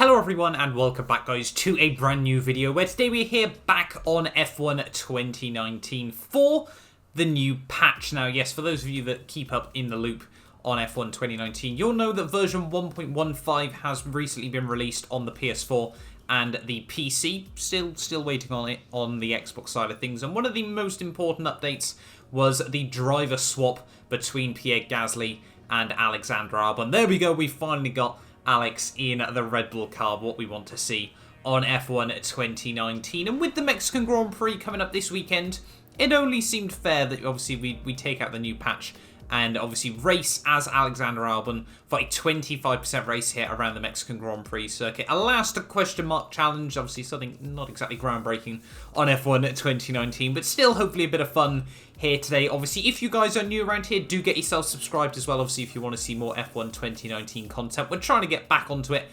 Hello everyone and welcome back guys to a brand new video where today we're here back on F1 2019 for the new patch. Now yes, for those of you that keep up in the loop on F1 2019, you'll know that version 1.15 has recently been released on the PS4 and the PC. Still waiting on it on the Xbox side of things, and one of the most important updates was the driver swap between Pierre Gasly and Alexander Albon. There we go, we finally got Alex in the Red Bull car, what we want to see on F1 2019. And with the Mexican Grand Prix coming up this weekend, it only seemed fair that obviously we take out the new patch and obviously race as Alexander Albon for a 25% race here around the Mexican Grand Prix circuit. A last question mark challenge, obviously something not exactly groundbreaking on F1 2019, but still hopefully a bit of fun here today. Obviously, if you guys are new around here, do get yourself subscribed as well, obviously, if you want to see more F1 2019 content. We're trying to get back onto it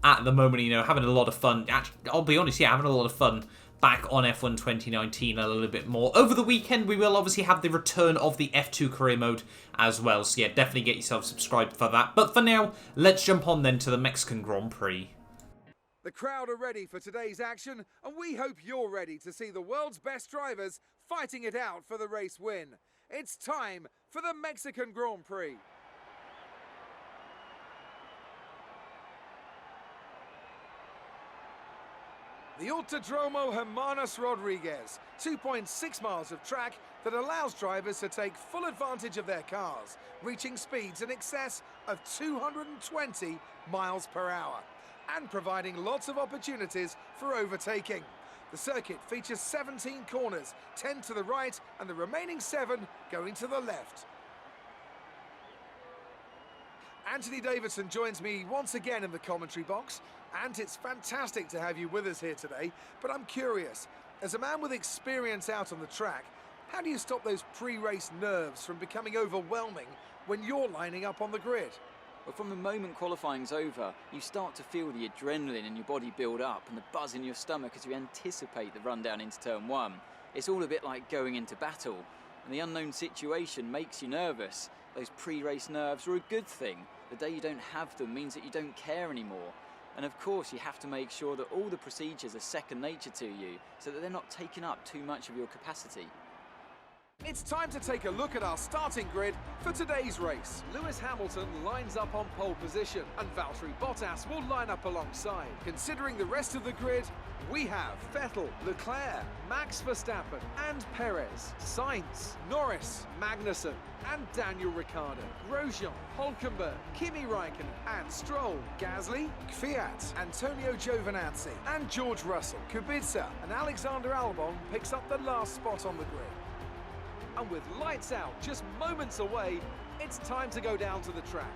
at the moment, you know, having a lot of fun. Actually, I'll be honest, yeah, having a lot of fun back on F1 2019 a little bit more. Over the weekend, we will obviously have the return of the F2 career mode as well. So yeah, definitely get yourself subscribed for that. But for now, let's jump on then to the Mexican Grand Prix. The crowd are ready for today's action, and we hope you're ready to see the world's best drivers fighting it out for the race win. It's time for the Mexican Grand Prix. The Autodromo Hermanos Rodriguez, 2.6 miles of track that allows drivers to take full advantage of their cars, reaching speeds in excess of 220 miles per hour, and providing lots of opportunities for overtaking. The circuit features 17 corners, 10 to the right and the remaining 7 going to the left. Anthony Davidson joins me once again in the commentary box, and it's fantastic to have you with us here today. But I'm curious, as a man with experience out on the track, how do you stop those pre-race nerves from becoming overwhelming when you're lining up on the grid? Well, from the moment qualifying's over, you start to feel the adrenaline in your body build up and the buzz in your stomach as you anticipate the run down into turn 1. It's all a bit like going into battle, and the unknown situation makes you nervous. Those pre-race nerves are a good thing. The day you don't have them means that you don't care anymore. And of course, you have to make sure that all the procedures are second nature to you, so that they're not taking up too much of your capacity. It's time to take a look at our starting grid for today's race. Lewis Hamilton lines up on pole position, and Valtteri Bottas will line up alongside. Considering the rest of the grid, we have Vettel, Leclerc, Max Verstappen and Perez, Sainz, Norris, Magnussen and Daniel Ricciardo, Grosjean, Hülkenberg, Kimi Räikkönen and Stroll, Gasly, Kvyat, Antonio Giovinazzi and George Russell. Kubica and Alexander Albon picks up the last spot on the grid. And with lights out just moments away, it's time to go down to the track.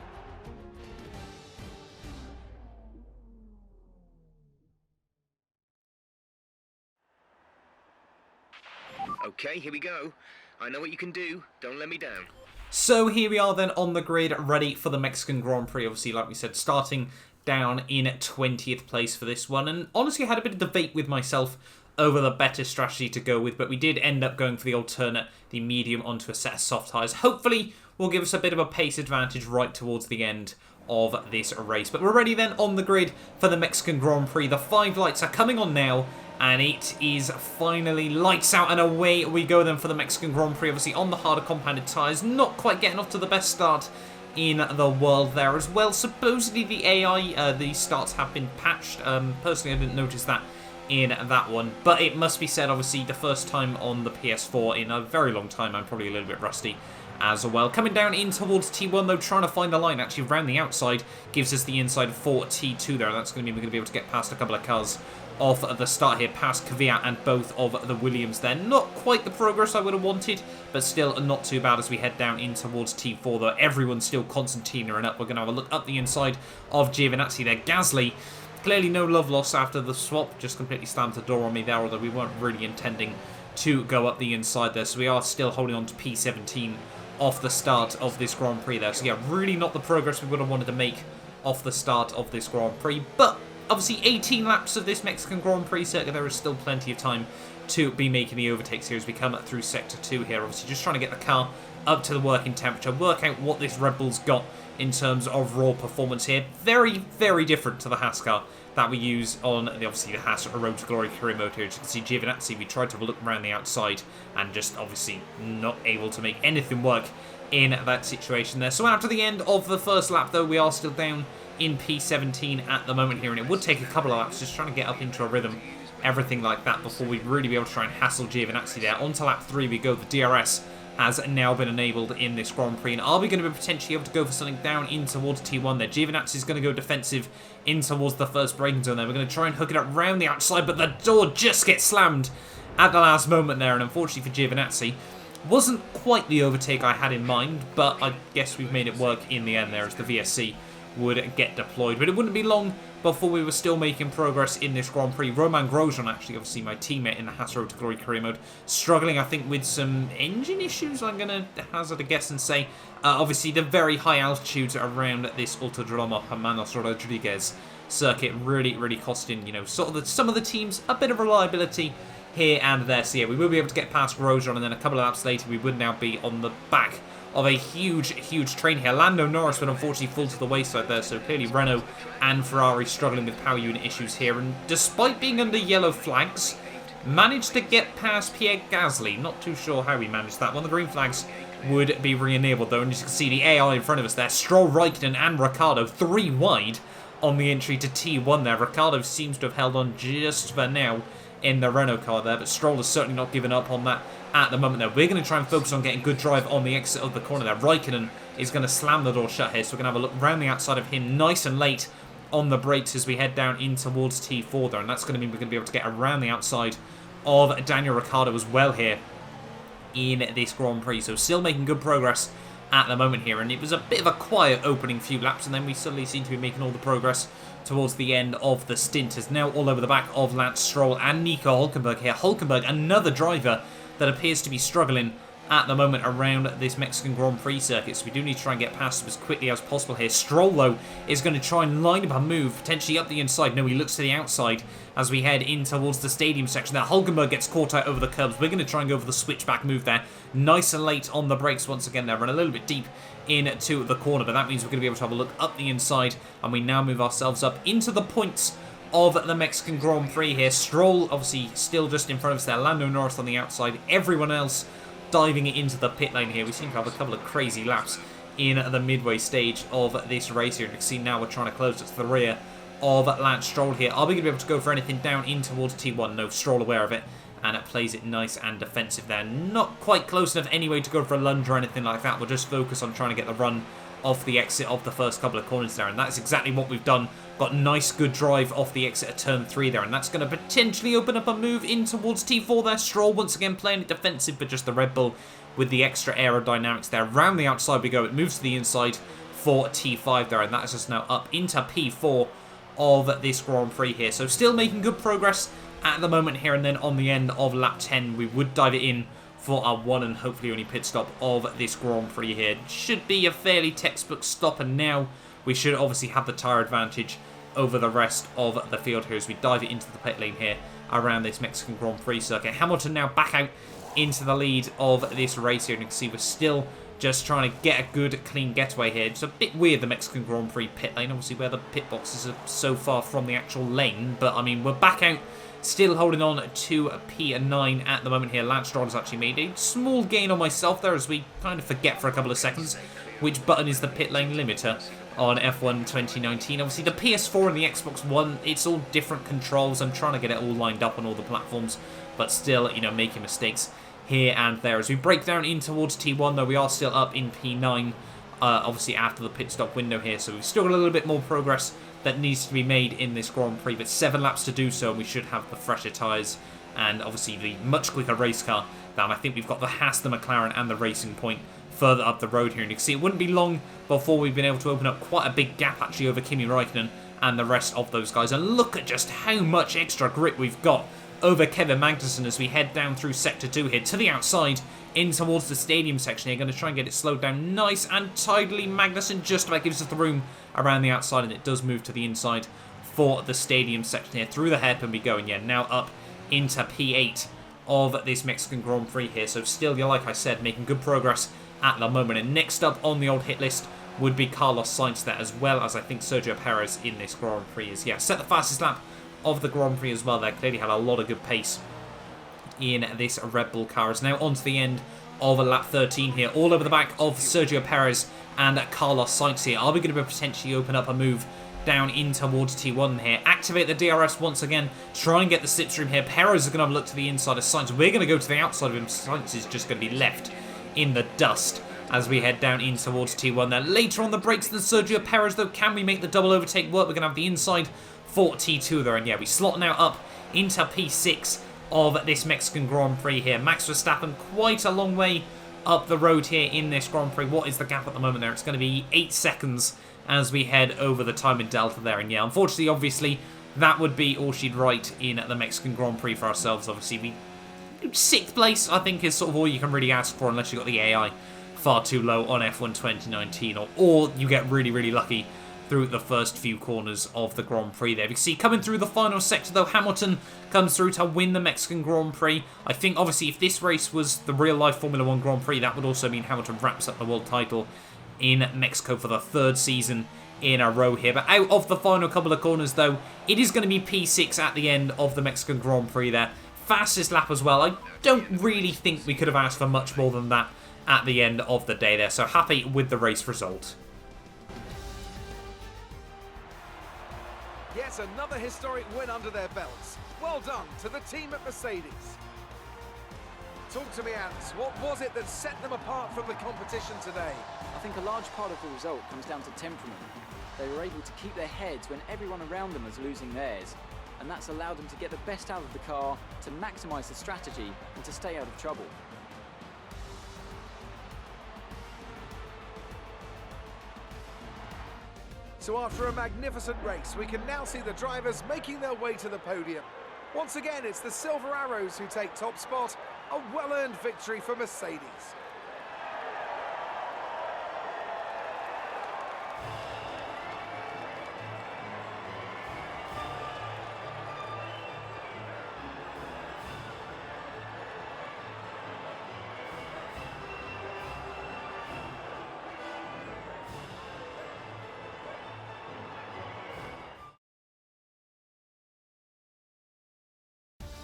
Okay, here we go. I know what you can do. Don't let me down. So here we are then on the grid, ready for the Mexican Grand Prix. Obviously, like we said, starting down in 20th place for this one. And honestly, I had a bit of debate with myself over the better strategy to go with, but we did end up going for the alternate, the medium onto a set of soft tyres. Hopefully, will give us a bit of a pace advantage right towards the end of this race. But we're ready then on the grid for the Mexican Grand Prix. The 5 lights are coming on now, and it is finally lights out and away we go then for the Mexican Grand Prix. Obviously on the harder compounded tyres, not quite getting off to the best start in the world there as well. Supposedly the AI, the starts have been patched. Personally, I didn't notice that in that one, but it must be said, obviously the first time on the PS4 in a very long time. I'm probably a little bit rusty as well. Coming down in towards T1 though, trying to find the line actually around the outside, gives us the inside for T2 there. That's going to mean we're going to be able to get past a couple of cars off at the start here, past Kvyat and both of the Williams there. Not quite the progress I would have wanted, but still not too bad as we head down in towards T4 though. Everyone's still concertinaing up. We're going to have a look up the inside of Giovinazzi there. Gasly, clearly no love lost after the swap, just completely slammed the door on me there, although we weren't really intending to go up the inside there. So we are still holding on to P17 off the start of this Grand Prix there. So yeah, really not the progress we would have wanted to make off the start of this Grand Prix. But obviously 18 laps of this Mexican Grand Prix circuit, there is still plenty of time to be making the overtakes here as we come through Sector 2 here. Obviously just trying to get the car up to the working temperature, work out what this Red Bull's got in terms of raw performance here. Very, very different to the Haas car that we use on obviously the Haas Road to Glory career mode here. As you can see, Giovinazzi, we tried to look around the outside and just obviously not able to make anything work in that situation there. So after the end of the first lap, though, we are still down in P17 at the moment here, and it would take a couple of laps just trying to get up into a rhythm, everything like that, before we'd really be able to try and hassle Giovinazzi there. On to lap 3 we go. The DRS has now been enabled in this Grand Prix, and are we going to be potentially able to go for something down in towards T1 there? Giovinazzi is going to go defensive in towards the first braking zone there. We're going to try and hook it up round the outside, but the door just gets slammed at the last moment there, and unfortunately for Giovinazzi, wasn't quite the overtake I had in mind, but I guess we've made it work in the end there as the VSC would get deployed. But it wouldn't be long before we were still making progress in this Grand Prix. Roman Grosjean, actually, obviously my teammate in the Haas Road to Glory career mode, struggling, I think, with some engine issues, I'm going to hazard a guess and say. Obviously, the very high altitudes around this Autodromo Hermanos Rodriguez circuit really costing, you know, sort of some of the teams a bit of reliability here and there. So yeah, we will be able to get past Grosjean, and then a couple of laps later we would now be on the back of a huge train here. Lando Norris would unfortunately fall to the wayside there, so clearly Renault and Ferrari struggling with power unit issues here, and despite being under yellow flags, managed to get past Pierre Gasly. Not too sure how he managed that one. The green flags would be re-enabled though, and you can see the AI in front of us there. Stroll, Raikkonen and Ricciardo 3 wide on the entry to T1 there. Ricciardo seems to have held on just for now in the Renault car there, but Stroll has certainly not given up on that at the moment there. We're going to try and focus on getting good drive on the exit of the corner there. Raikkonen is going to slam the door shut here, so we're going to have a look around the outside of him nice and late on the brakes as we head down in towards T4 there, and that's going to mean we're going to be able to get around the outside of Daniel Ricciardo as well here in this Grand Prix. So still making good progress at the moment here, and it was a bit of a quiet opening few laps, and then we suddenly seem to be making all the progress towards the end of the stint, is now all over the back of Lance Stroll and Nico Hülkenberg here. Hülkenberg, another driver that appears to be struggling at the moment around this Mexican Grand Prix circuit, so we do need to try and get past him as quickly as possible here. Stroll, though, is going to try and line up a move, potentially up the inside. No, he looks to the outside as we head in towards the stadium section there. Hülkenberg gets caught out over the curbs. We're going to try and go for the switchback move there. Nice and late on the brakes once again there, run a little bit deep into the corner, but that means we're going to be able to have a look up the inside, and we now move ourselves up into the points of the Mexican Grand Prix here. Stroll, obviously, still just in front of us there. Lando Norris on the outside. Everyone else diving into the pit lane here. We seem to have a couple of crazy laps in the midway stage of this race here. You can see now we're trying to close it to the rear of Lance Stroll here. Are we going to be able to go for anything down in towards T1? No, Stroll aware of it, and it plays it nice and defensive there. Not quite close enough anyway to go for a lunge or anything like that. We'll just focus on trying to get the run off the exit of the first couple of corners there, and that's exactly what we've done. Got nice good drive off the exit of turn 3 there, and that's going to potentially open up a move in towards T4 there. Stroll once again playing it defensive, but just the Red Bull with the extra aerodynamics there. Round the outside we go. It moves to the inside for T5 there, and that is just now up into P4 of this Grand Prix here. So still making good progress at the moment here, and then on the end of lap 10 we would dive it in for our one and hopefully only pit stop of this Grand Prix here. Should be a fairly textbook stop, and now we should obviously have the tyre advantage over the rest of the field here as we dive it into the pit lane here around this Mexican Grand Prix circuit. Hamilton now back out into the lead of this race here, and you can see we're still just trying to get a good clean getaway here. It's a bit weird, the Mexican Grand Prix pit lane, obviously where the pit boxes are so far from the actual lane, but I mean we're back out, still holding on to P9 at the moment here. Lance Stroll has actually made a small gain on myself there as we kind of forget for a couple of seconds which button is the pit lane limiter on F1 2019. Obviously the PS4 and the Xbox One, it's all different controls. I'm trying to get it all lined up on all the platforms, but still, you know, making mistakes here and there. As we break down in towards T1 though, we are still up in P9, obviously after the pit stop window here, so we've still got a little bit more progress that needs to be made in this Grand Prix, but 7 laps to do so, and we should have the fresher tyres and obviously the much quicker race car down. I think we've got the Haas, the McLaren and the Racing Point further up the road here, and you can see it wouldn't be long before we've been able to open up quite a big gap actually over Kimi Räikkönen and the rest of those guys. And look at just how much extra grip we've got over Kevin Magnussen as we head down through Sector 2 here to the outside in towards the stadium section here. Going to try and get it slowed down nice and tidily. Magnussen just about gives us the room around the outside, and it does move to the inside for the stadium section here. Through the hairpin we go, and yeah, now up into P8 of this Mexican Grand Prix here. So still, like I said, making good progress at the moment. And next up on the old hit list would be Carlos Sainz there, as well as I think Sergio Perez in this Grand Prix is. Yeah, set the fastest lap of the Grand Prix as well there. Clearly had a lot of good pace in this Red Bull car. It's now on to the end of lap 13 here, all over the back of Sergio Perez and Carlos Sainz here. Are we going to potentially open up a move down in towards T1 here? Activate the DRS once again, try and get the slipstream here. Perez is going to have a look to the inside of Sainz. We're going to go to the outside of him. Sainz is just going to be left in the dust as we head down in towards T1 there. Later on the brakes than Sergio Perez though. Can we make the double overtake work? We're going to have the inside for T2 there, and yeah, we slot now up into P6 of this Mexican Grand Prix here. Max Verstappen quite a long way up the road here in this Grand Prix. What is the gap at the moment there? It's going to be 8 seconds as we head over the time in Delta there. And yeah, unfortunately, obviously, that would be all she'd write in the Mexican Grand Prix for ourselves. Obviously, 6th place, I think, is sort of all you can really ask for unless you've got the AI far too low on F1 2019, or you get really, really lucky through the first few corners of the Grand Prix there. You can see coming through the final sector though, Hamilton comes through to win the Mexican Grand Prix. I think obviously if this race was the real life Formula 1 Grand Prix, that would also mean Hamilton wraps up the world title in Mexico for the 3rd season in a row here. But out of the final couple of corners though, it is going to be P6 at the end of the Mexican Grand Prix there. Fastest lap as well. I don't really think we could have asked for much more than that at the end of the day there. So happy with the race result. Yet another historic win under their belts. Well done to the team at Mercedes. Talk to me, Ants. What was it that set them apart from the competition today? I think a large part of the result comes down to temperament. They were able to keep their heads when everyone around them was losing theirs, and that's allowed them to get the best out of the car, to maximise the strategy, and to stay out of trouble. So after a magnificent race, we can now see the drivers making their way to the podium. Once again, it's the Silver Arrows who take top spot, a well-earned victory for Mercedes.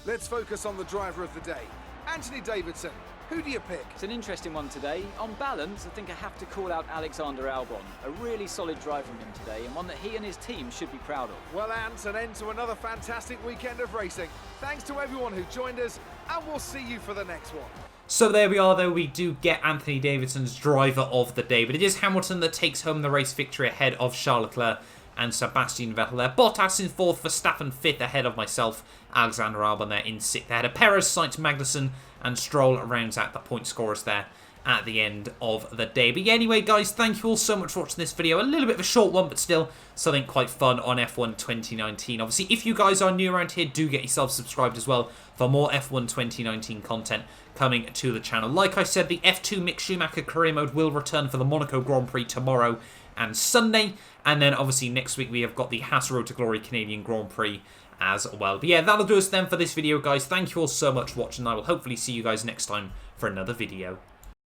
Let's focus on the driver of the day, Anthony Davidson. Who do you pick? It's an interesting one today. On balance, I think I have to call out Alexander Albon. A really solid drive from him today, and one that he and his team should be proud of. Well, Ant, an end to another fantastic weekend of racing. Thanks to everyone who joined us, and we'll see you for the next one. So there we are, though. We do get Anthony Davidson's driver of the day, but it is Hamilton that takes home the race victory ahead of Charles Leclerc and Sebastian Vettel there. Bottas in 4th, Verstappen 5th ahead of myself. Alexander Albon there in 6th ahead of Perez, Sainz, Magnussen, and Stroll rounds out the point scorers there at the end of the day. But yeah, anyway, guys, thank you all so much for watching this video. A little bit of a short one, but still something quite fun on F1 2019. Obviously, if you guys are new around here, do get yourself subscribed as well for more F1 2019 content coming to the channel. Like I said, the F2 Mick Schumacher career mode will return for the Monaco Grand Prix tomorrow and Sunday. And then, obviously, next week we have got the Haas Road to Glory Canadian Grand Prix as well. But yeah, that'll do us then for this video, guys. Thank you all so much for watching. I will hopefully see you guys next time for another video.